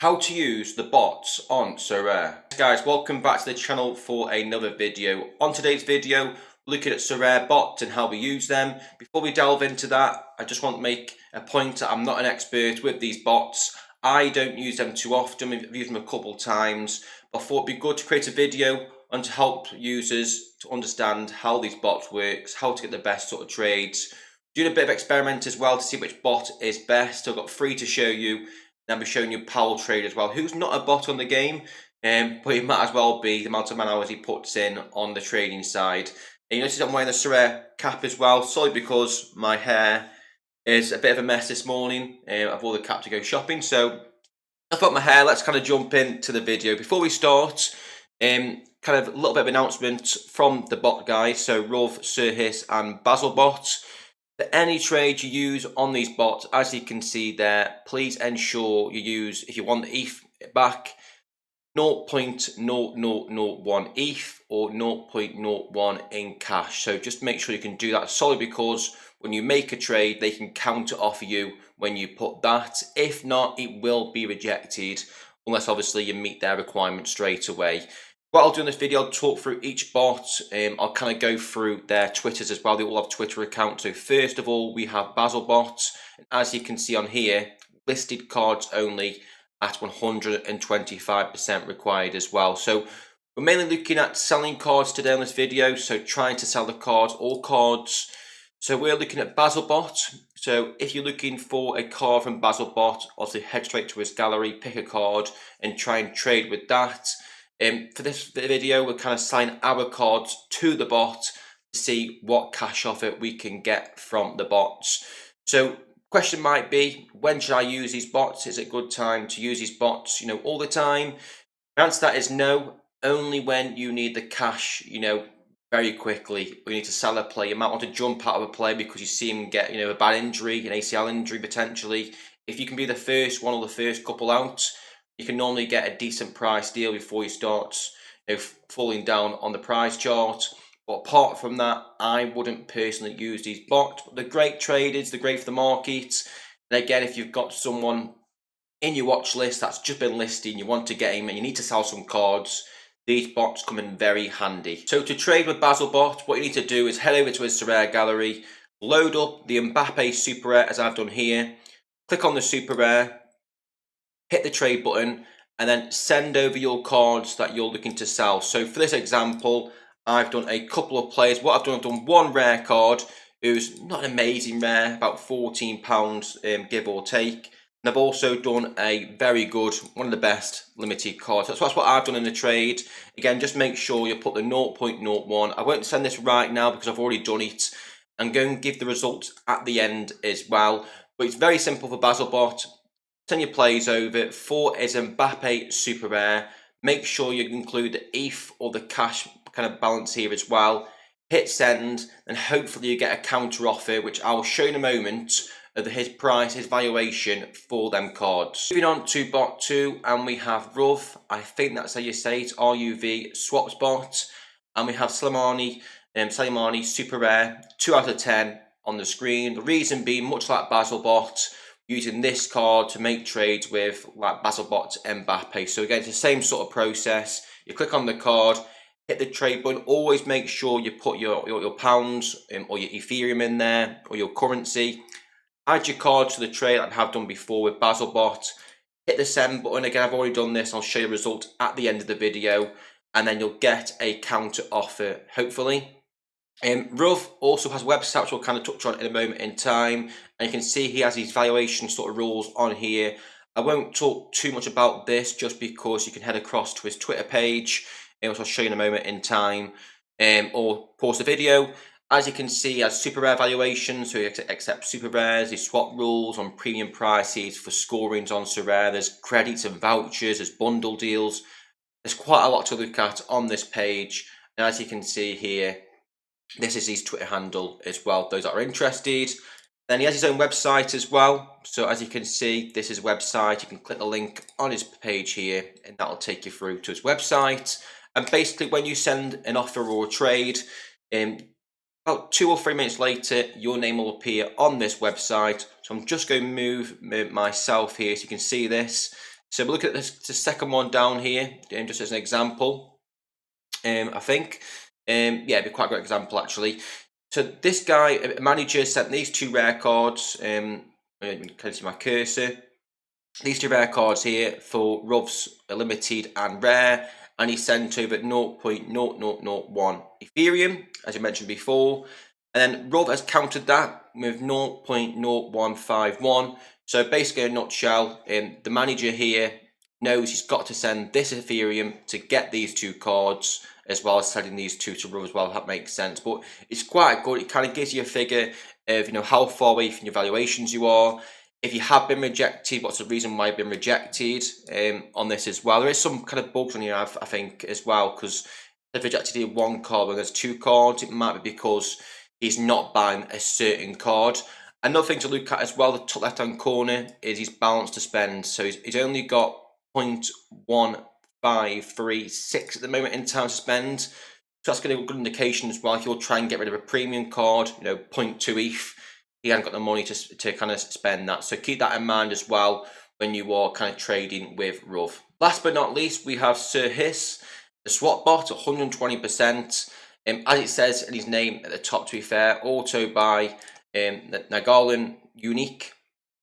How to use the bots on Sorare. Guys, welcome back to the channel for another video. On today's video, looking at Sorare bots and how we use them. Before we delve into that, I just want to make a point that I'm not an expert with these bots. I don't use them too often. I've used them a couple of times, but I thought it'd be good to create a video and to help users to understand how these bots works, how to get the best sort of trades. Doing a bit of experiment as well to see which bot is best. I've got 3 to show you. I'll be showing you Powell Trade as well, who's not a bot on the game, but it might as well be the amount of man hours he puts in on the trading side. And you notice I'm wearing the Sorare cap as well, solely because my hair is a bit of a mess this morning. I've wore the cap to go shopping, so I've got my hair. Let's kind of jump into the video. Before we start, kind of a little bit of announcement from the bot guys, so Ruv, Sirhis and Basilbot. For any trade you use on these bots, as you can see there, please ensure you use, if you want the ETH back, 0.0001 ETH or 0.01 in cash. So just make sure you can do that solely because when you make a trade, they can counter offer you when you put that. If not, it will be rejected unless obviously you meet their requirements straight away. What I'll do in this video, I'll talk through each bot. I'll kind of go through their Twitters as well. They all have Twitter accounts. So first of all, we have Basilbot. As you can see on here, listed cards only at 125% required as well. So we're mainly looking at selling cards today on this video. So trying to sell the cards, all cards. So we're looking at Basilbot. So if you're looking for a card from Basilbot, obviously head straight to his gallery, pick a card and try and trade with that. For this video, we're kind of assign our cards to the bot to see what cash offer we can get from the bots. So question might be, when should I use these bots? Is it a good time to use these bots, all the time? The answer to that is no, only when you need the cash, very quickly. We need to sell a play. You might want to jump out of a play because you see him get, a bad injury, an ACL injury potentially. If you can be the first one or the first couple out, you can normally get a decent price deal before you start falling down on the price chart. But apart from that, I wouldn't personally use these bots. But they're great traders, they're great for the market. And again, if you've got someone in your watch list that's just been listed and you want to get him and you need to sell some cards, these bots come in very handy. So to trade with Basilbot, what you need to do is head over to his Sorare gallery, load up the Mbappe Super Rare as I've done here, click on the Super Rare, hit the trade button and then send over your cards that you're looking to sell. So for this example, I've done a couple of players. What I've done one rare card. It was not an amazing rare, about £14 give or take. And I've also done a very good, one of the best limited cards. So that's what I've done in the trade. Again, just make sure you put the 0.01. I won't send this right now because I've already done it. I'm going to give the results at the end as well. But it's very simple for Basilbot. Send your plays over for his Mbappe Super Rare. Make sure you include the ETH or the cash kind of balance here as well. Hit send, and hopefully you get a counter offer, which I'll show in a moment of his price, his valuation for them cards. Moving on to bot 2, and we have Ruv. I think that's how you say it. RUV swaps bot, and we have Salimani Super Rare 2 out of 10 on the screen. The reason being, much like Basilbot, using this card to make trades with like Basilbot Mbappe. So again, it's the same sort of process. You click on the card, hit the trade button. Always make sure you put your pounds or your Ethereum in there or your currency. Add your card to the trade like I have done before with Basilbot. Hit the send button. Again, I've already done this. I'll show you the result at the end of the video. And then you'll get a counter offer, hopefully. Ruv also has a website which we'll kind of touch on in a moment in time, and you can see he has these valuation sort of rules on here. I won't talk too much about this just because you can head across to his Twitter page, which I'll show you in a moment in time, or pause the video. As you can see, he has super rare valuations, so he accepts super rares. He swap rules on premium prices for scorings on Sorare. There's credits and vouchers, there's bundle deals. There's quite a lot to look at on this page, and as you can see here, this is his Twitter handle as well, those that are interested. Then he has his own website as well. So as you can see, this is his website. You can click the link on his page here and that'll take you through to his website. And basically when you send an offer or a trade, about 2 or 3 minutes later, your name will appear on this website. So I'm just going to move myself here so you can see this. So we'll look at this, the second one down here, just as an example. I think, yeah, it'd be quite a great example actually. So this guy, a manager, sent these two rare cards. You can see my cursor. These two rare cards here for Rovs limited and rare, and he sent over 0.0001 Ethereum, as I mentioned before. And then Rov has countered that with 0.0151. So basically, in a nutshell, the manager here knows he's got to send this Ethereum to get these two cards, as well as sending these two to Rov as well. If that makes sense, but it's quite good. It kind of gives you a figure of how far away from your valuations you are. If you have been rejected, what's the reason why you've been rejected on this as well? There is some kind of bugs on here, I think, as well, because if rejected here one card when there's two cards, it might be because he's not buying a certain card. Another thing to look at as well, the top left hand corner, is his balance to spend. So he's only got 0.1536 at the moment in time to spend. So that's going to be a good indication as well. If you'll try and get rid of a premium card, 0.2 ETH, he hasn't got the money to kind of spend that. So keep that in mind as well when you are kind of trading with Rov. Last but not least, we have Sorare, the swap bot, 120%. As it says in his name at the top, to be fair, auto buy, Nagalan unique.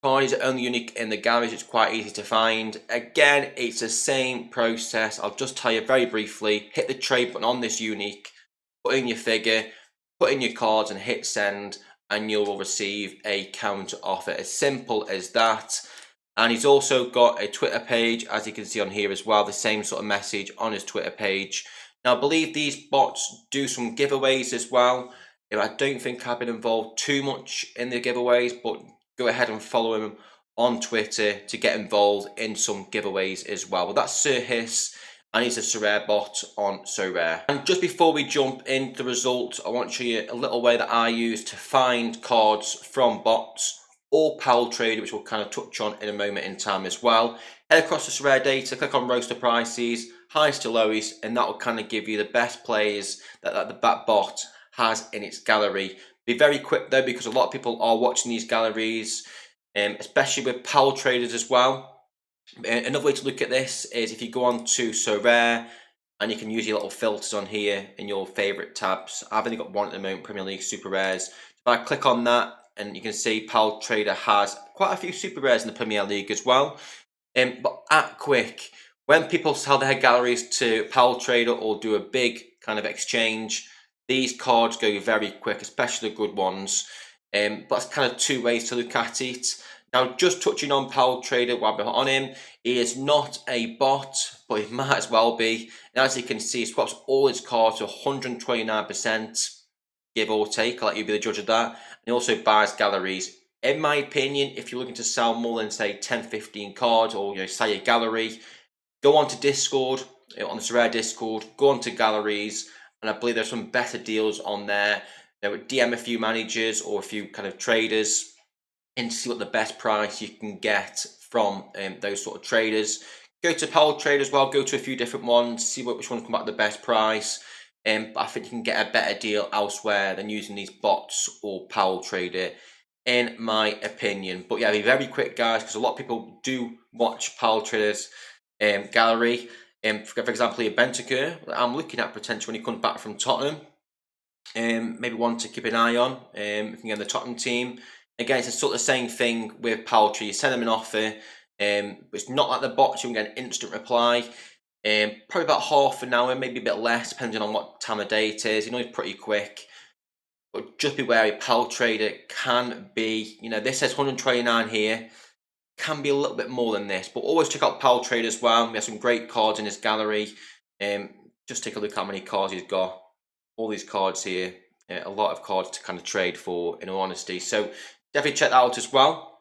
Card is only unique in the garage. It's quite easy to find. Again, it's the same process. I'll just tell you very briefly. Hit the trade button on this unique, put in your figure, put in your cards, and hit send, and you will receive a counter offer. As simple as that. And he's also got a Twitter page, as you can see on here as well, the same sort of message on his Twitter page. Now, I believe these bots do some giveaways as well. I don't think I've been involved too much in the giveaways, but go ahead and follow him on Twitter to get involved in some giveaways as well. But that's Sorare, and he's a Sorare bot on Sorare. And just before we jump into the results, I want to show you a little way that I use to find cards from bots or Pal Trader, which we'll kind of touch on in a moment in time as well. Head across to Sorare data, click on roaster prices, highs to lows, and that will kind of give you the best players that the bot has in its gallery. Be very quick though, because a lot of people are watching these galleries, especially with Pal Traders as well. Another way to look at this is if you go on to Sorare, and you can use your little filters on here in your favorite tabs. I've only got one at the moment, Premier League Super Rares. If I click on that, and you can see Pal Trader has quite a few super rares in the Premier League as well. But at Quick, when people sell their galleries to Pal Trader or do a big kind of exchange, these cards go very quick, especially the good ones. But that's kind of two ways to look at it. Now, just touching on Pal Trader while we're on him, he is not a bot, but he might as well be. And as you can see, he swaps all his cards to 129%. Give or take, I'll let you be the judge of that. And he also buys galleries. In my opinion, if you're looking to sell more than say 10-15 cards, or sell your gallery, go on to Discord, on the Sorare Discord, go on to galleries, and I believe there's some better deals on there. DM a few managers or a few kind of traders and see what the best price you can get from those sort of traders. Go to Pal Trader as well, go to a few different ones, see which ones come back at the best price. But I think you can get a better deal elsewhere than using these bots or Pal Trader, in my opinion. But yeah, be very quick, guys, because a lot of people do watch Pal Trader's gallery. For example, here, Bentancur, I'm looking at potentially when he comes back from Tottenham. Maybe one to keep an eye on. If you can get the Tottenham team. Again, it's sort of the same thing with Pal Trader. You send them an offer. But it's not like the bots, you can get an instant reply. Probably about half an hour, maybe a bit less, depending on what time of day it is. It's pretty quick. But just be wary, Pal Trader can be, this says 129 here, can be a little bit more than this. But always check out Pal Trader as well. He has some great cards in his gallery. Just take a look at how many cards he's got. All these cards here, a lot of cards to kind of trade for, in all honesty. So definitely check that out as well.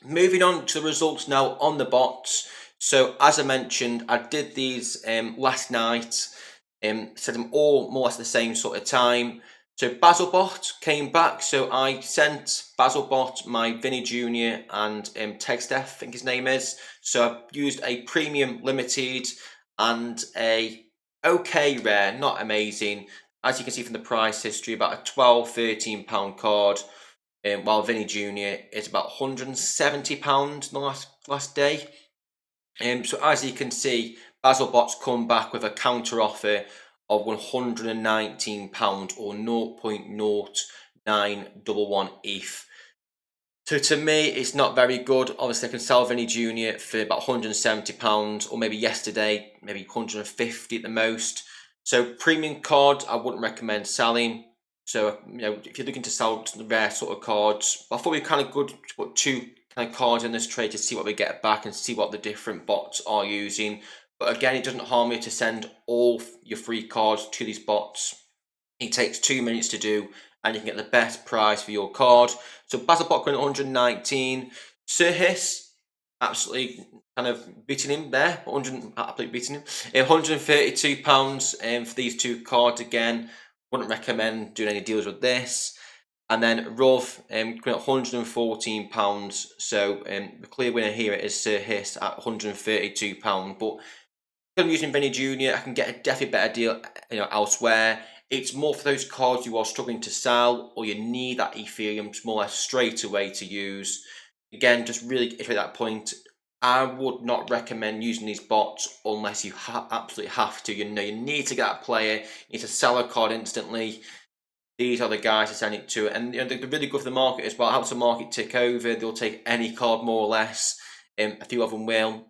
Moving on to the results now on the bots. So as I mentioned, I did these last night, set them all more or less the same sort of time. So Basilbot came back, so I sent Basilbot my Vinny Jr. and Tegstef, I think his name is. So I used a premium limited and a okay rare, not amazing. As you can see from the price history, about a £12-13 card. While Vinny Jr. is about £170 the last day. So as you can see, Basilbot's come back with a counter offer of £119 or 0.0911 ETH. So to me, it's not very good. Obviously, I can sell Vinny Jr. for about £170, or maybe yesterday, maybe 150 at the most. So premium cards, I wouldn't recommend selling. So if you're looking to sell rare sort of cards, I thought we kind of good to put two kind of cards in this trade to see what we get back and see what the different bots are using. But again, it doesn't harm you to send all your free cards to these bots. It takes 2 minutes to do, and you can get the best price for your card. So Basilbot going 119. Sir Hiss, absolutely kind of beating him there. Absolutely beating him. £132 for these two cards again. Wouldn't recommend doing any deals with this. And then Rov going at £114. So the clear winner here is Sir Hiss at £132. But I'm using Vinny Jr. I can get a definitely better deal, elsewhere. It's more for those cards you are struggling to sell, or you need that Ethereum more or less straight away to use. Again, just really iterate that point. I would not recommend using these bots unless you absolutely have to. You need to get a player. You need to sell a card instantly. These are the guys to send it to, and they're really good for the market as well. Helps the market tick over. They'll take any card more or less. A few of them will.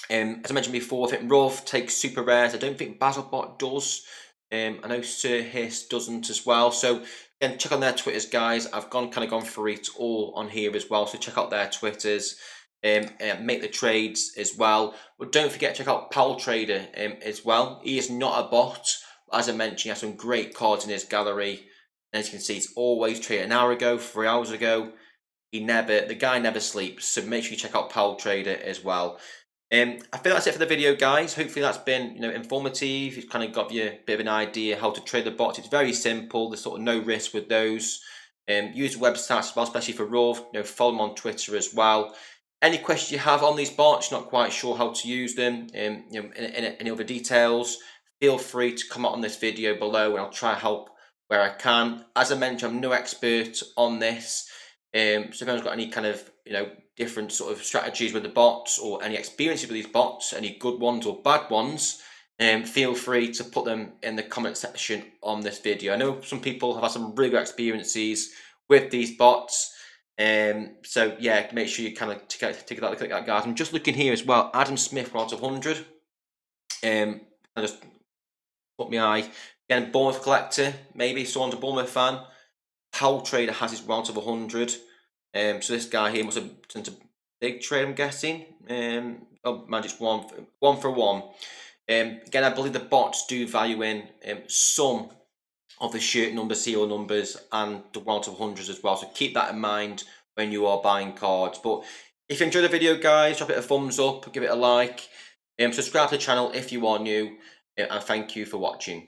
As I mentioned before, I think Rov takes super rares. I don't think Basilbot does. I know Sir Hiss doesn't as well. So again, check on their Twitters, guys. I've gone through it all on here as well. So check out their Twitters. Make the trades as well. But don't forget to check out Pal Trader as well. He is not a bot. As I mentioned, he has some great cards in his gallery. And as you can see, he's always traded an hour ago, 3 hours ago. The guy never sleeps. So make sure you check out Pal Trader as well. I think that's it for the video, guys. Hopefully that's been informative. It's kind of got you a bit of an idea how to trade the bots. It's very simple. There's sort of no risk with those. Use websites as well, especially for Rove. Follow them on Twitter as well. Any questions you have on these bots, not quite sure how to use them, any other details, feel free to comment on this video below, and I'll try to help where I can. As I mentioned, I'm no expert on this. So if anyone's got any kind of different sort of strategies with the bots, or any experiences with these bots, any good ones or bad ones, feel free to put them in the comment section on this video. I know some people have had some really good experiences with these bots. So yeah, make sure you kind of take a look at that, guys. I'm just looking here as well. Adam Smith out of 100. I just put my eye. Again, Bournemouth collector, maybe someone's a Bournemouth fan. Pal Trader has his round of 100. So this guy here must have done a big trade, I'm guessing. Oh man, just one for one. Again, I believe the bots do value in some of the shirt numbers, serial numbers, and the round of hundreds as well. So keep that in mind when you are buying cards. But if you enjoyed the video, guys, drop it a thumbs up, give it a like, subscribe to the channel if you are new, and thank you for watching.